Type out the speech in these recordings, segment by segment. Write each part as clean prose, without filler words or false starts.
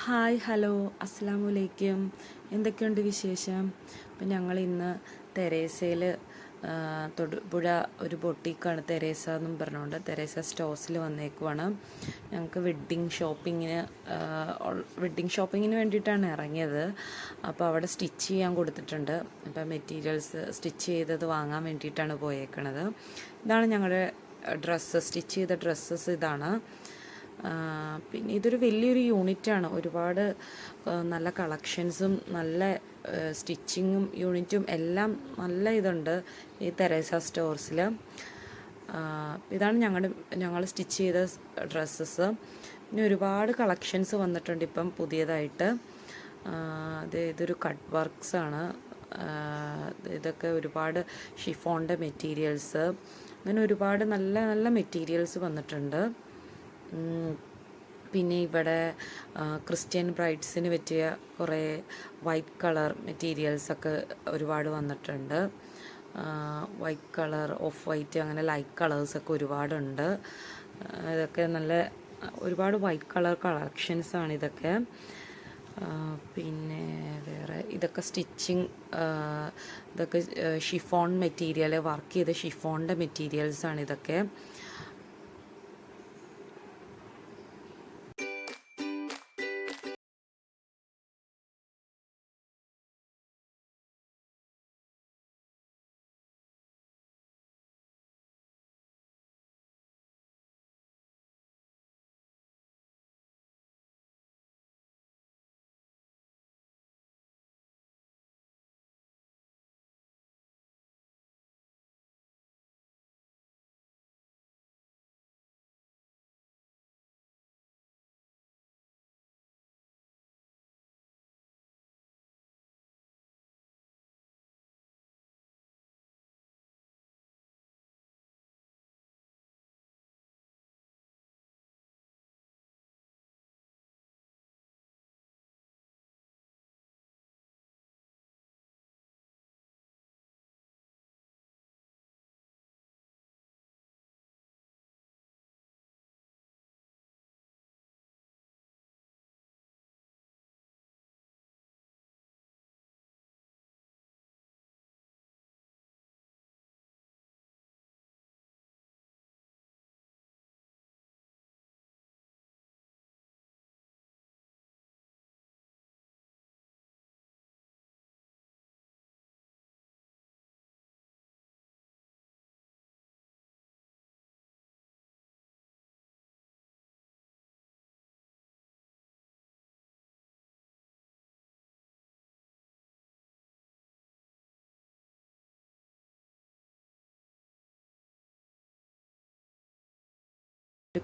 Hi hello അസ്സലാമു അലൈക്കും. എന്തൊക്കെയുണ്ട് വിശേഷം? അപ്പം ഞങ്ങൾ ഇന്ന് തെരേസയിൽ തൊടുപുഴ ഒരു ബൊട്ടീക്കാണ് തെരേസ എന്നും പറഞ്ഞുകൊണ്ട് തെരേസ സ്റ്റോഴ്സിൽ വന്നേക്കുവാണ്. ഞങ്ങൾക്ക് വെഡ്ഡിങ് ഷോപ്പിങ്ങിന് വേണ്ടിയിട്ടാണ് ഇറങ്ങിയത്. അപ്പോൾ അവിടെ സ്റ്റിച്ച് ചെയ്യാൻ കൊടുത്തിട്ടുണ്ട്. അപ്പോൾ മെറ്റീരിയൽസ് സ്റ്റിച്ച് ചെയ്തത് വാങ്ങാൻ വേണ്ടിയിട്ടാണ് പോയേക്കണത്. ഇതാണ് ഞങ്ങളുടെ സ്റ്റിച്ച് ചെയ്ത ഡ്രസ്സസ് ഇതാണ്. പിന്നെ ഇതൊരു വലിയൊരു യൂണിറ്റാണ്. ഒരുപാട് നല്ല കളക്ഷൻസും നല്ല സ്റ്റിച്ചിങ്ങും യൂണിറ്റും എല്ലാം നല്ല ഇതുണ്ട് ഈ തെരേസ സ്റ്റോഴ്സിൽ. ഇതാണ് ഞങ്ങൾ സ്റ്റിച്ച് ചെയ്ത ഡ്രസ്സസ്. പിന്നെ ഒരുപാട് കളക്ഷൻസ് വന്നിട്ടുണ്ട് ഇപ്പം പുതിയതായിട്ട്. ഇതൊരു കട്ട് വർക്ക്സ് ആണ്. ഇതൊക്കെ ഒരുപാട് ഷിഫോണിൻ്റെ മെറ്റീരിയൽസ്, അങ്ങനെ ഒരുപാട് നല്ല നല്ല മെറ്റീരിയൽസ് വന്നിട്ടുണ്ട്. പിന്നെ ഇവിടെ ക്രിസ്ത്യൻ ബ്രൈഡ്സിന് പറ്റിയ കുറേ വൈറ്റ് കളർ മെറ്റീരിയൽസൊക്കെ ഒരുപാട് വന്നിട്ടുണ്ട്. വൈറ്റ് കളർ, ഓഫ് വൈറ്റ്, അങ്ങനെ ലൈറ്റ് കളേഴ്സൊക്കെ ഒരുപാടുണ്ട്. ഇതൊക്കെ ഒരുപാട് വൈറ്റ് കളർ കളക്ഷൻസാണ് ഇതൊക്കെ. പിന്നെ വേറെ ഇതൊക്കെ ഇതൊക്കെ ഷിഫോൺ മെറ്റീരിയൽ, വർക്ക് ചെയ്ത ഷിഫോണിൻ്റെ മെറ്റീരിയൽസാണ് ഇതൊക്കെ.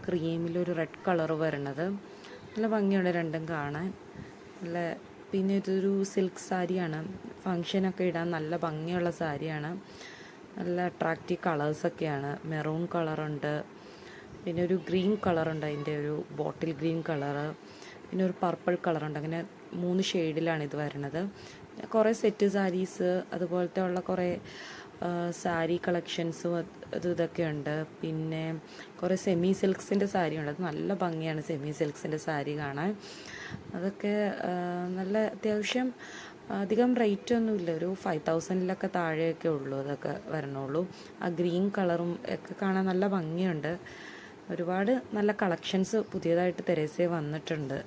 ക്രീമിലൊരു റെഡ് കളർ വരണത് നല്ല ഭംഗിയുണ്ട് രണ്ടും കാണാൻ. പിന്നെ ഇതൊരു സിൽക്ക് സാരിയാണ്. ഫങ്ഷനൊക്കെ ഇടാൻ നല്ല ഭംഗിയുള്ള സാരിയാണ്. നല്ല അട്രാക്റ്റീവ് കളേഴ്സൊക്കെയാണ്. മെറൂൺ കളറുണ്ട്, പിന്നെ ഒരു ഗ്രീൻ കളറുണ്ട്, അതിൻ്റെ ഒരു ബോട്ടിൽ ഗ്രീൻ കളറ്, പിന്നെ ഒരു പർപ്പിൾ കളറുണ്ട്. അങ്ങനെ 3 ഷെയ്ഡിലാണ് ഇത് വരുന്നത്. കുറേ സെറ്റ് സാരീസ് അതുപോലത്തെ ഉള്ള കുറേ സാരി കളക്ഷൻസും ഇതൊക്കെ ഉണ്ട്. പിന്നെ കുറേ സെമി സിൽക്സിൻ്റെ സാരി ഉണ്ട്. അത് നല്ല ഭംഗിയാണ് സെമി സിൽക്സിൻ്റെ സാരി കാണാൻ. അതൊക്കെ നല്ല അത്യാവശ്യം അധികം റേറ്റ് ഒന്നുമില്ല, ഒരു 5000 താഴെയൊക്കെ ഉള്ളൂ അതൊക്കെ വരണുള്ളൂ. ആ ഗ്രീൻ കളറും ഒക്കെ കാണാൻ നല്ല ഭംഗിയുണ്ട്. ഒരുപാട് നല്ല കളക്ഷൻസ് പുതിയതായിട്ട് തെരേസയിൽ വന്നിട്ടുണ്ട്.